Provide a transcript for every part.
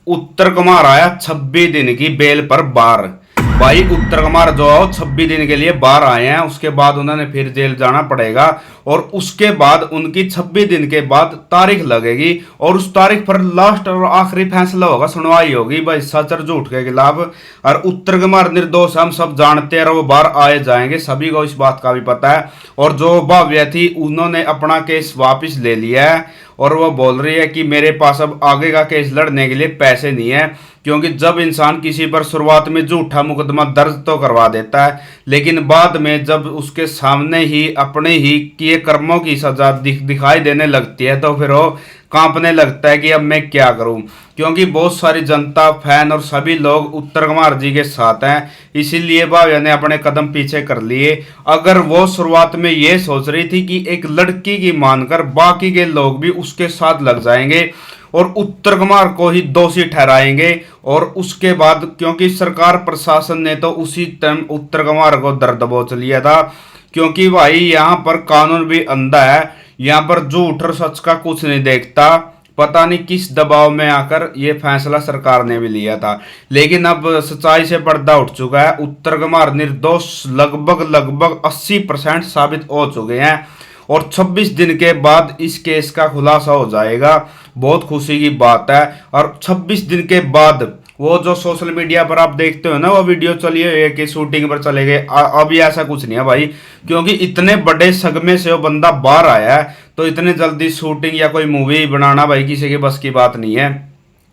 उत्तर कुमार आया 26 दिन की बेल पर बाहर। भाई उत्तर कुमार जो है 26 दिन के लिए बाहर आए हैं, उसके बाद उन्होंने फिर जेल जाना पड़ेगा और उसके बाद उनकी 26 दिन के बाद तारीख लगेगी और उस तारीख पर लास्ट और आखिरी फैसला होगा, सुनवाई होगी भाई सच और झूठ के खिलाफ। और उत्तर कुमार निर्दोष हम सब जानते हैं और वो बाहर आए जाएंगे, सभी को इस बात का भी पता है। और जो भव्य थी उन्होंने अपना केस वापस ले लिया है और वो बोल रही है कि मेरे पास अब आगे का केस लड़ने के लिए पैसे नहीं है, क्योंकि जब इंसान किसी पर शुरुआत में झूठा मुकदमा दर्ज तो करवा देता है, लेकिन बाद में जब उसके सामने ही अपने ही किए कर्मों की सजा दिखाई देने लगती है तो फिर वो कांपने लगता है कि अब मैं क्या करूं। क्योंकि बहुत सारी जनता, फैन और सभी लोग उत्तर कुमार जी के साथ हैं, इसीलिए भाव्या ने अपने कदम पीछे कर लिए। अगर वो शुरुआत में ये सोच रही थी कि एक लड़की की मानकर बाकी के लोग भी उसके साथ लग जाएंगे और उत्तर कुमार को ही दोषी ठहराएंगे, और उसके बाद क्योंकि सरकार प्रशासन ने तो उसी टाइम उत्तर कुमार को दर्द दबोच लिया था, क्योंकि भाई यहाँ पर कानून भी अंधा है, यहाँ पर झूठ और सच का कुछ नहीं देखता। पता नहीं किस दबाव में आकर ये फैसला सरकार ने भी लिया था, लेकिन अब सच्चाई से पर्दा उठ चुका है। उत्तर कुमार निर्दोष लगभग 80% साबित हो चुके हैं और 26 दिन के बाद इस केस का खुलासा हो जाएगा। बहुत खुशी की बात है। और 26 दिन के बाद वो जो सोशल मीडिया पर आप देखते हो ना, वो वीडियो चली है कि शूटिंग पर चले गए, अभी ऐसा कुछ नहीं है भाई, क्योंकि इतने बड़े सदमे से वो बंदा बाहर आया है तो इतने जल्दी शूटिंग या कोई मूवी बनाना भाई किसी के बस की बात नहीं है।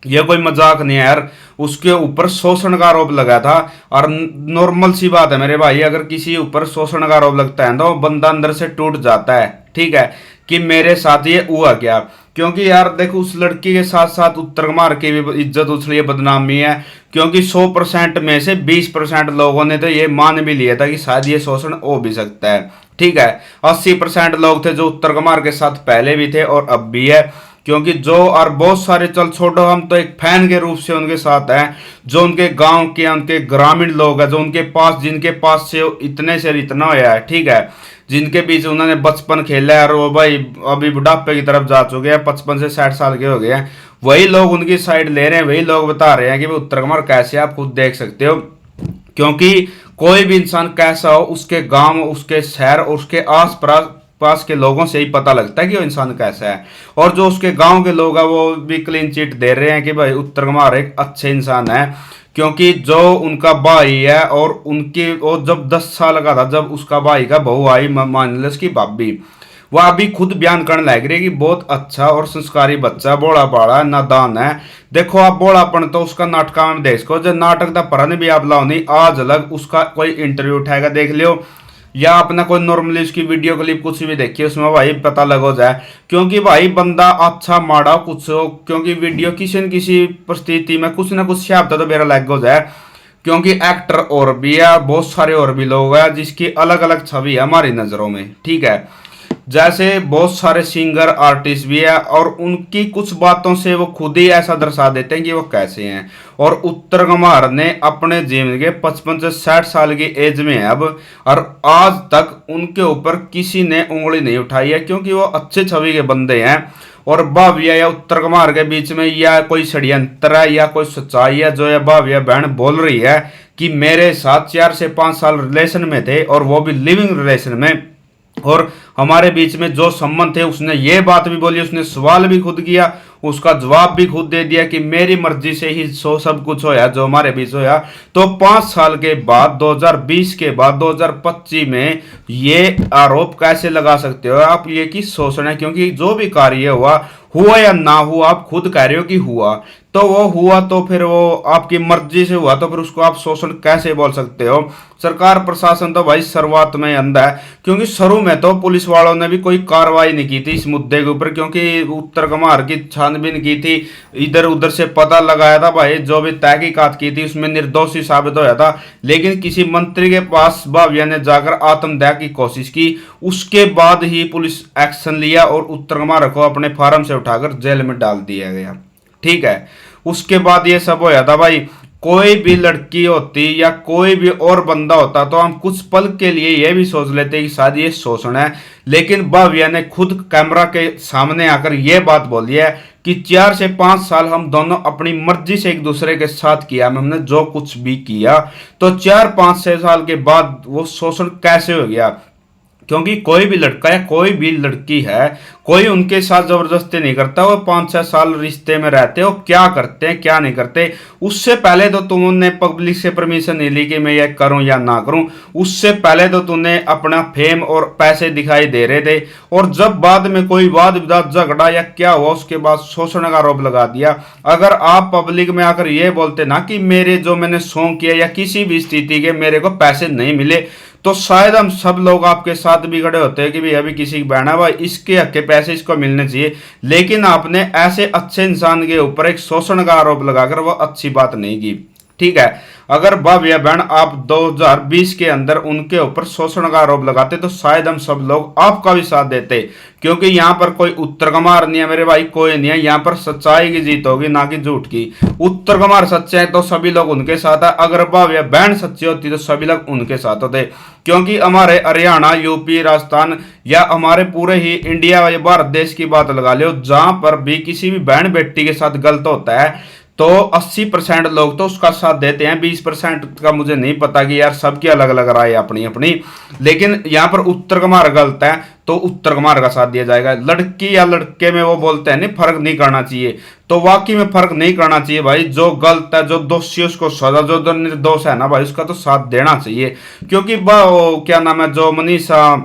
यह कोई मजाक नहीं है यार, उसके ऊपर शोषण का आरोप लगा था। और नॉर्मल सी बात है मेरे भाई, अगर किसी ऊपर शोषण का आरोप लगता है तो बंदा अंदर से टूट जाता है, ठीक है, कि मेरे साथ ये हुआ क्या। क्योंकि यार देखो, उस लड़की के साथ साथ उत्तर कुमार की भी इज्जत उसलिए बदनामी है क्योंकि 100% में से 20% लोगों ने तो ये मान भी लिया था कि शायद ये शोषण हो भी सकता है, ठीक है। 80% लोग थे जो उत्तर कुमार के साथ पहले भी थे और अब भी है, क्योंकि जो और बहुत सारे, चल छोड़ो, हम तो एक फैन के रूप से उनके साथ हैं, जो उनके गांव के, उनके ग्रामीण लोग हैं, जो उनके पास, जिनके पास से इतने से इतना होया है, ठीक है, जिनके बीच उन्होंने बचपन खेला है और वो भाई अभी बुढ़ापे की तरफ जा चुके हैं, 55 से 60 साल के हो गए हैं, वही लोग उनकी साइड ले रहे हैं, वही लोग बता रहे हैं कि भाई उत्तर कुमार कैसे, आप खुद देख सकते हो। क्योंकि कोई भी इंसान कैसा हो, उसके गांव, उसके शहर और उसके आस पास के लोगों से ही पता लगता है कि वो इंसान कैसा है। और जो उसके गांव के लोग हैं वो भी क्लीन चिट दे रहे हैं कि भाई उत्तर कुमार एक अच्छे इंसान है, क्योंकि जो उनका भाई है और उनकी, वो जब 10 साल का था जब उसका भाई का बहू आई, मान लो उसकी भाभी, वह अभी खुद बयान करने लग रही है कि बहुत अच्छा और संस्कारी बच्चा, बोला बाड़ा नादान है। देखो आप, बोलापन तो उसका नाटका में देख सको, जो नाटक का परन भी आप लाओ नहीं, आज अलग उसका कोई इंटरव्यू उठाएगा देख लियो, या अपना कोई नॉर्मली उसकी वीडियो क्लिप कुछ भी देखिए, उसमें भाई पता लग हो जाए। क्योंकि भाई बंदा अच्छा माड़ा कुछ हो, क्योंकि वीडियो किसी न किसी परिस्थिति में कुछ ना कुछ शब्द तो मेरा लग हो जाए, क्योंकि एक्टर और भी है, बहुत सारे और भी लोग हैं जिसकी अलग अलग छवि है हमारी नज़रों में, ठीक है। जैसे बहुत सारे सिंगर, आर्टिस्ट भी है और उनकी कुछ बातों से वो खुद ही ऐसा दर्शा देते हैं कि वो कैसे हैं। और उत्तर कुमार ने अपने जीवन के 55 से 60 साल की एज में है अब, और आज तक उनके ऊपर किसी ने उंगली नहीं उठाई है, क्योंकि वो अच्छे छवि के बंदे हैं। और भाव्या या उत्तर कुमार के बीच में या कोई षड्यंत्र है या कोई सच्चाई है, जो यह भाव्या बहन बोल रही है कि मेरे साथ 4 से 5 साल रिलेशन में थे और वो भी लिविंग रिलेशन में, और हमारे बीच में जो संबंध थे, उसने ये बात भी बोली, उसने सवाल भी खुद किया, उसका जवाब भी खुद दे दिया कि मेरी मर्जी से ही सब कुछ होया जो हमारे बीच होया। तो 5 साल के बाद, 2020 के बाद 2025 में ये आरोप कैसे लगा सकते हो आप, ये कि शोषण है। क्योंकि जो भी कार्य हुआ या ना हुआ, आप खुद कह रहे हो कि हुआ, तो वो हुआ तो फिर वो आपकी मर्जी से हुआ, तो फिर उसको आप शोषण कैसे बोल सकते हो। सरकार प्रशासन तो भाई शुरुआत में अंधा है, क्योंकि शुरू में तो पुलिस वालों ने भी कोई कार्रवाई नहीं की थी इस मुद्दे के ऊपर, क्योंकि उत्तर कुमार की छानबीन की थी, इधर उधर से पता लगाया था भाई, जो भी तहकीकात की थी उसमें निर्दोषी साबित होया था। लेकिन किसी मंत्री के पास भाव्या ने जाकर आत्मदाह की कोशिश की, उसके बाद ही पुलिस एक्शन लिया और उत्तर कुमार को अपने फार्म से उठाकर जेल में डाल दिया गया, ठीक है। उसके बाद ये सब होया था भाई। कोई भी लड़की होती या कोई भी और बंदा होता तो हम कुछ पल के लिए यह भी सोच लेते कि शायद ये शोषण है, लेकिन भव्या ने खुद कैमरा के सामने आकर यह बात बोली है कि 4 से 5 साल हम दोनों अपनी मर्जी से एक दूसरे के साथ किया, हमने जो कुछ भी किया, तो 4 5 6 साल के बाद वो शोषण कैसे हो गया? क्योंकि कोई भी लड़का या कोई भी लड़की है, कोई उनके साथ जबरदस्ती नहीं करता। वो 5 6 साल रिश्ते में रहते हो, क्या करते हैं क्या नहीं करते, उससे पहले तो तुमने पब्लिक से परमिशन नहीं ली कि मैं ये करूं या ना करूं। उससे पहले तो तुमने अपना फेम और पैसे दिखाई दे रहे थे, और जब बाद में कोई वाद विवाद झगड़ा या क्या हुआ उसके बाद शोषण का आरोप लगा दिया। अगर आप पब्लिक में आकर ये बोलते ना कि मेरे जो मैंने सॉन्ग किया या किसी भी स्थिति के मेरे को पैसे नहीं मिले, तो शायद हम सब लोग आपके साथ भी खड़े होते हैं कि भाई अभी किसी की बहन है भाई, इसके हक के पैसे इसको मिलने चाहिए। लेकिन आपने ऐसे अच्छे इंसान के ऊपर एक शोषण का आरोप लगाकर वो अच्छी बात नहीं की। ठीक है, अगर भव्या बहन आप 2020 के अंदर उनके ऊपर शोषण का आरोप लगाते तो शायद हम सब लोग आपका भी साथ देते, क्योंकि यहाँ पर कोई उत्तर कुमार नहीं है मेरे भाई, कोई नहीं है। यहाँ पर सच्चाई की जीत होगी, ना कि झूठ की। उत्तर कुमार सच्चे हैं तो सभी लोग उनके साथ है, अगर भव्या बहन सच्ची होती तो सभी लोग उनके साथ होते। क्योंकि हमारे हरियाणा, यूपी, राजस्थान या हमारे पूरे ही इंडिया या भारत देश की बात लगा लो, जहां पर भी किसी भी बहन बेटी के साथ गलत होता है तो 80% लोग तो उसका साथ देते हैं। 20% का मुझे नहीं पता कि यार सबकी अलग अलग राय है अपनी अपनी, लेकिन यहाँ पर उत्तर कुमार गलत है तो उत्तर कुमार का साथ दिया जाएगा। लड़की या लड़के में वो बोलते हैं नहीं, फर्क नहीं करना चाहिए, तो वाकई में फर्क नहीं करना चाहिए भाई। जो गलत है, जो दोषी है उसको सजा, जो निर्दोष है ना भाई उसका तो साथ देना चाहिए। क्योंकि क्या नाम है, जो मनीषा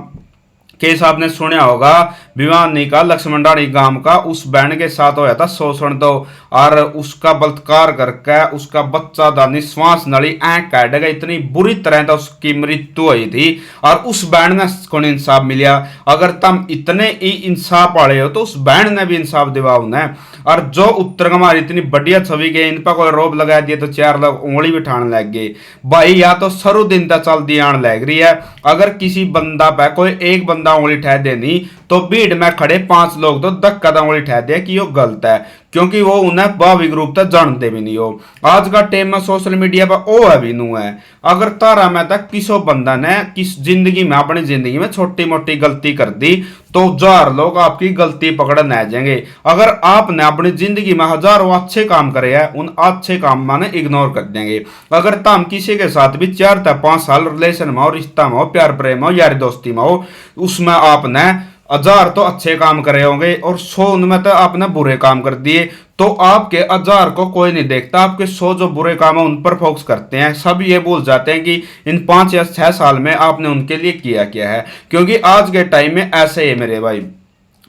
केस आपने सुना होगा, भिवानी का लक्ष्मणडाणी गांव का, उस बहन के साथ होया था शोषण, तो और उसका बलात्कार करके उसका बच्चा था निश्वास नली ऐं काट गया, इतनी बुरी तरह तो उसकी मृत्यु हुई थी और उस बहन ने कौन इंसाफ मिला। अगर तुम इतने ही इंसाफ वाले हो तो उस बहन ने भी इंसाफ दिवा उन्हें। और जो उत्तर कुमार इतनी बढ़िया छवि के, इन पर कोई रोप लगा दिए तो 4 लोग उंगली भी ठाने लग गए भाई, या तो सरू दिन तक चल दी आने लग रही है। अगर किसी बंदा पे कोई एक बंदा उंगली ठह देनी तो भीड़ में खड़े 5 लोग तो धक्का उंगली ठह दे कि वो गलत है, क्योंकि वो उन्हें स्वाभाविक रूप से जानते भी नहीं हो। आज का टाइम में सोशल मीडिया पर ओ है भी नू है। अगर तारा में तक किसी बंदा ने किस जिंदगी में अपनी जिंदगी में छोटी मोटी गलती कर दी तो 1000 लोग आपकी गलती पकड़ने आ जाएंगे। अगर आपने अपनी जिंदगी में हजारों अच्छे काम करे हैं, उन अच्छे काम माने इग्नोर कर देंगे। अगर तुम किसी के साथ भी 4 से 5 साल रिलेशन में हो, रिश्ता में हो, प्यार प्रेम हो, यारी दोस्ती में हो, उसमें आपने 1000 तो अच्छे काम करे होंगे और 100 उनमें तो आपने बुरे काम कर दिए, तो आपके 1000 को कोई नहीं देखता, आपके 100 जो बुरे काम है उन पर फोकस करते हैं। सब ये भूल जाते हैं कि इन 5 या 6 साल में आपने उनके लिए किया क्या है। क्योंकि आज के टाइम में ऐसे ही मेरे भाई,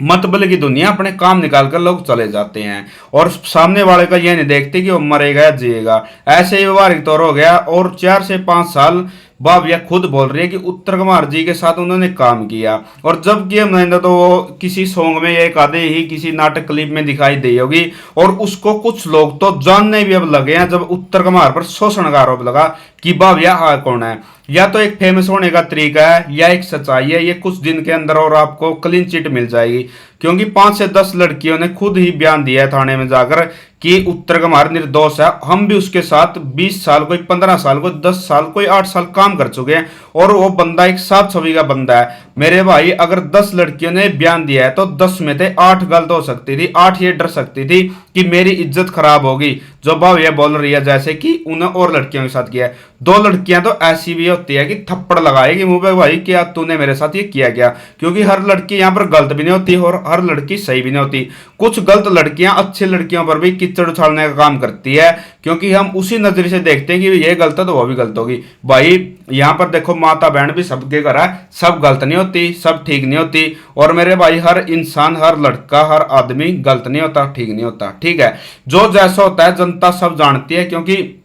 मतबल की दुनिया, अपने काम निकाल कर लोग चले जाते हैं और सामने वाले का ये नहीं देखते कि वो मरेगा या जिएगा। ऐसे ही व्यवहारिक तौर हो गया। और 4 से 5 साल भव्या खुद बोल रही है कि उत्तर कुमार जी के साथ उन्होंने काम किया, और जबकि हमने तो वो किसी सॉन्ग में एक आधे ही किसी नाटक क्लिप में दिखाई दी होगी, और उसको कुछ लोग तो जानने भी अब लगे हैं जब उत्तर कुमार पर शोषण का आरोप लगा कि भव्या कौन है। या तो एक फेमस होने का तरीका है या एक सच्चाई है। ये कुछ दिन के अंदर और आपको क्लीन चिट मिल जाएगी, क्योंकि 5 से 10 लड़कियों ने खुद ही बयान दिया है थाने में जाकर कि उत्तर कुमार निर्दोष है। हम भी उसके साथ 20 साल, कोई 15 साल, कोई 10 साल, कोई 8 साल काम कर चुके हैं, और वो बंदा एक साफ छवि का बंदा है मेरे भाई। अगर 10 लड़कियों ने बयान दिया है तो 10 में से 8 गलत हो सकती थी, 8 ये डर सकती थी कि मेरी इज्जत खराब होगी, जो भाव ये बोल रही है जैसे कि उन्हें और लड़कियों के साथ किया है। 2 लड़कियां तो ऐसी भी होती है कि थप्पड़ लगाएगी मुंह पे, भाई क्या तूने मेरे साथ ये किया क्या। क्योंकि हर लड़की यहाँ पर गलत भी नहीं होती और हर लड़की सही भी नहीं होती। कुछ गलत लड़कियां अच्छी लड़कियों पर भी कीचड़ उछालने का काम करती है, क्योंकि हम उसी नजरिए से देखते हैं कि ये गलत है तो वो भी गलत होगी। भाई यहाँ पर देखो, माता बहन भी सबके घर है, सब गलत नहीं होती, सब ठीक नहीं होती। और मेरे भाई हर इंसान, हर लड़का, हर आदमी गलत नहीं होता, ठीक नहीं होता। ठीक है, जो जैसा होता है जनता सब जानती है, क्योंकि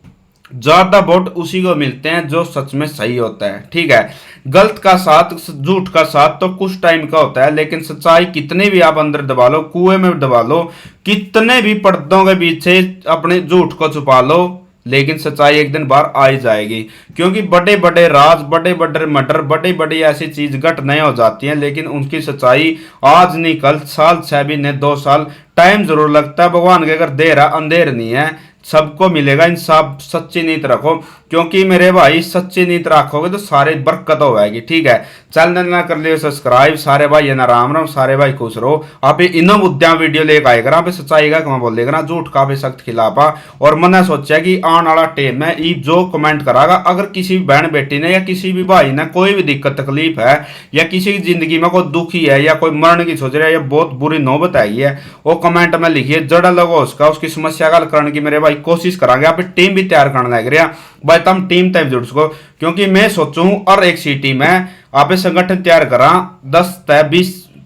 ज्यादा वोट उसी को मिलते हैं जो सच में सही होता है। ठीक है, गलत का साथ, झूठ का साथ तो कुछ टाइम का होता है, लेकिन सच्चाई कितनी भी आप अंदर दबा लो, कुएं में दबा लो, कितने भी पर्दों के पीछे अपने झूठ को छुपा लो, लेकिन सच्चाई एक दिन बाहर आ ही जाएगी। क्योंकि बड़े बड़े राज, बड़े बड़े मर्डर, बड़ी बड़ी ऐसी चीज घटनाएं हो जाती हैं, लेकिन उनकी सच्चाई आज नहीं कल, साल 6 महीने 2 साल टाइम जरूर लगता है। भगवान के अगर देर है, अंधेर नहीं है। सबको मिलेगा इंसाफ। सच्ची नीयत रखो, क्योंकि मेरे भाई सच्ची नीयत रखोगे तो सारे बरकत हो जाएगी। ठीक है, चैनल ना कर लियो सब्सक्राइब। सारे भाई ना राम राम, सारे भाई खुश रहो। आप इन मुद्दा वीडियो लेकर आए करा, सच्चाई का कमा बोल देगा, झूठ का भी सख्त खिलाफ। और मैंने सोचा कि आने वाला टाइम में ये जो कमेंट करागा, अगर किसी बहन बेटी ने या किसी भी भाई ने कोई भी दिक्कत तकलीफ है, या किसी की जिंदगी में कोई दुखी है, या कोई मरने की सोच रहा है, या बहुत बुरी नौबत आई है, वो कमेंट में लिखिए। जड़ा लगो उसकी समस्या का हल करने की मेरे भाई कोशिश करांगे। आप टीम भी तैयार करने लग रहा भाई, तुम टीम तक जुड़ सको। क्योंकि मैं सोचू और एक सिटी में आप संगठन तैयार करा, 10 तय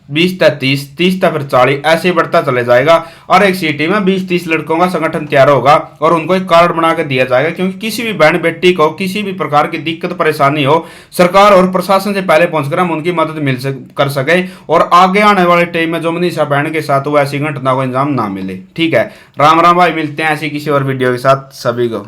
20 तय 30 तय फिर 40, ऐसे बढ़ता चले जाएगा। और एक सिटी में 20-30 लड़कों का संगठन तैयार होगा और उनको एक कार्ड बना के दिया जाएगा। क्योंकि किसी भी बहन बेटी को किसी भी प्रकार की दिक्कत परेशानी हो, सरकार और प्रशासन से पहले पहुंचकर हम उनकी मदद कर सके, और आगे आने वाले टाइम में जो मनीषा बहन के साथ वो ऐसी घटना को अंजाम ना मिले। ठीक है, राम राम भाई, मिलते हैं ऐसी किसी और वीडियो के साथ सभी को।